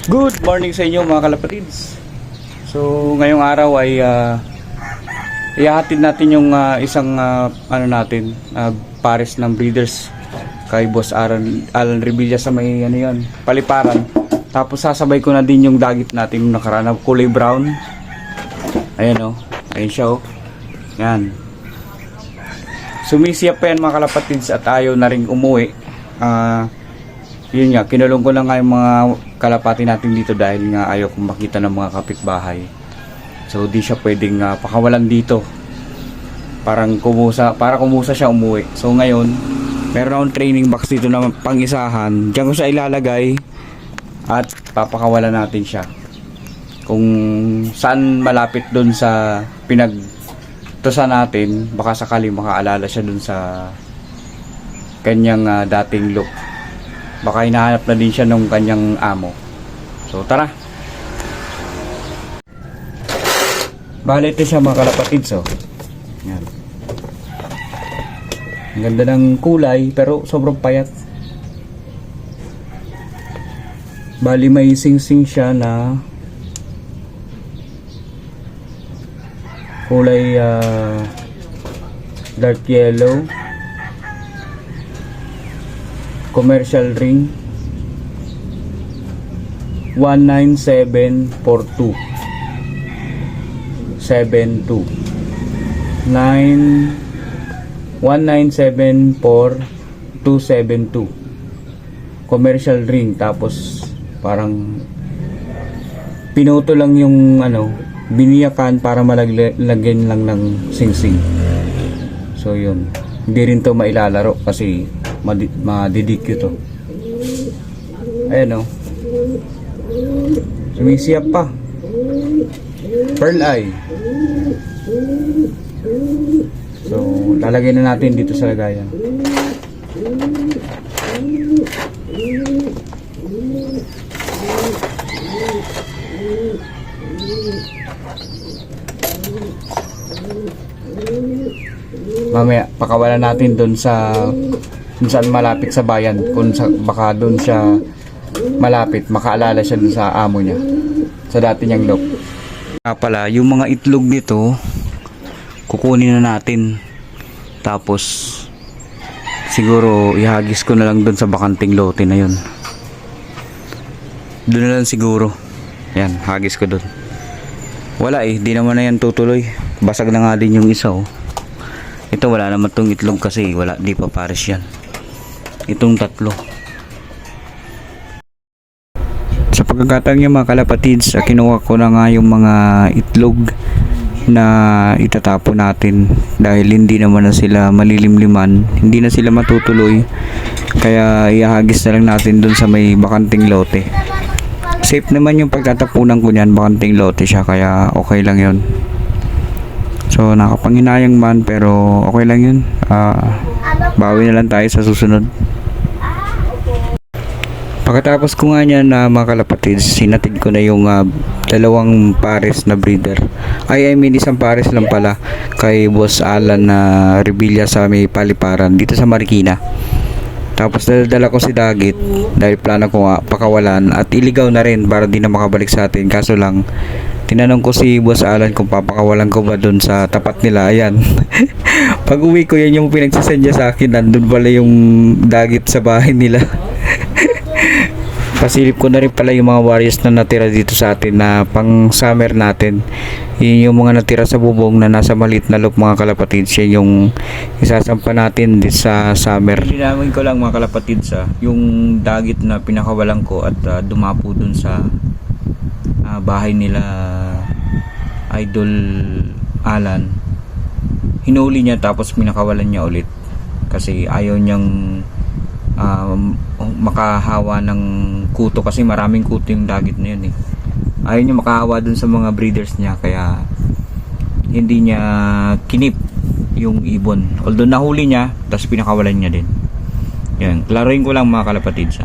Good morning sa inyo mga kalapatids. So ngayong araw ay ihahatid natin yung isang pares ng breeders kay Boss Alan Revilla sa may Paliparan. Tapos sasabay ko na din yung dagit natin yung nakaraan na kulay brown. Ayan ayun siya Yan. Sumisiyap pa yan mga kalapatids at ayaw na rin umuwi. Yun nga, kinulong ko lang nga yung mga kalapati natin dito dahil nga ayaw kong makita ng mga kapitbahay. So di siya pwedeng pakawalan dito. Para kumusa siya umuwi. So ngayon, meron akong training box dito na pang-isahan. Diyan ko siya ilalagay at papakawalan natin siya. Kung saan malapit doon sa pinagtusan natin, baka sakali makaalala siya doon sa kanyang dating look. Baka hinahanap na din siya ng kanyang amo. So tara. Bale ito siya mga kalapatids. Yan. Ang ganda ng kulay pero sobrang payat. Bali may sing-sing siya na kulay dark yellow. Commercial ring 19742 72 1974272 commercial ring. Tapos parang pinuto lang yung biniyakan para malagyan lang ng singsing. So yun, hindi rin to mailalaro kasi madidikyo to. Ayan sumisiyap pa. Pearl eye. So lalagay na natin dito sa lagayan. Mamaya pakawalan natin doon sa kung saan malapit sa bayan, baka doon siya malapit, makaalala siya doon sa amo niya, sa dati niyang look. Pala, yung mga itlog nito kukunin na natin, tapos siguro ihagis ko na lang doon sa bakanting lote na yun. Doon na lang siguro. Yan, hagis ko doon. Wala di naman na yan tutuloy. Basag na nga din yung isa Ito wala naman tong itlog kasi wala, di pa pares yan. Itong tatlo. Sa pagkakataon niya mga kalapatids, kinuha ko na nga yung mga itlog na itatapon natin dahil hindi naman na sila malilimliman, hindi na sila matutuloy, kaya ihahagis na lang natin dun sa may bakanting lote. Safe naman yung pagtatapunan ko niyan, bakanting lote siya, kaya okay lang yun. So nakapanghinayang man pero okay lang yun. Bawi na lang tayo sa susunod. Pagkatapos ko nga niyan mga kalapatids, sinatid ko na yung dalawang pares na breeder. I mean isang pares lang pala kay Boss Alan Revilla sa may Paliparan dito sa Marikina. Tapos dala ko si Dagit dahil plano ko pakawalan at iligaw na rin para di na makabalik sa atin. Kaso lang tinanong ko si Boss Alan kung papakawalan ko ba doon sa tapat nila. Ayan. Pag uwi ko, yan yung pinagsasend niya sa akin. Nandun pala yung Dagit sa bahay nila. Pasilip ko na rin pala yung mga warriors na natira dito sa atin na pang summer natin. Yun yung mga natira sa bubong na nasa maliit na loop mga kalapatids. Yan yung isasampa natin sa summer. Dinamay ko lang mga kalapatids yung Dagit na pinakawalan ko at dumapo dun sa bahay nila Idol Alan. Hinuli niya tapos pinakawalan niya ulit kasi ayaw niyang makahawa ng kuto kasi maraming kuto yung Dagit na yun ayaw niya makahawa dun sa mga breeders niya, kaya hindi niya kinip yung ibon, although nahuli niya tapos pinakawalan niya din. Yan, klaruhin ko lang mga kalapatids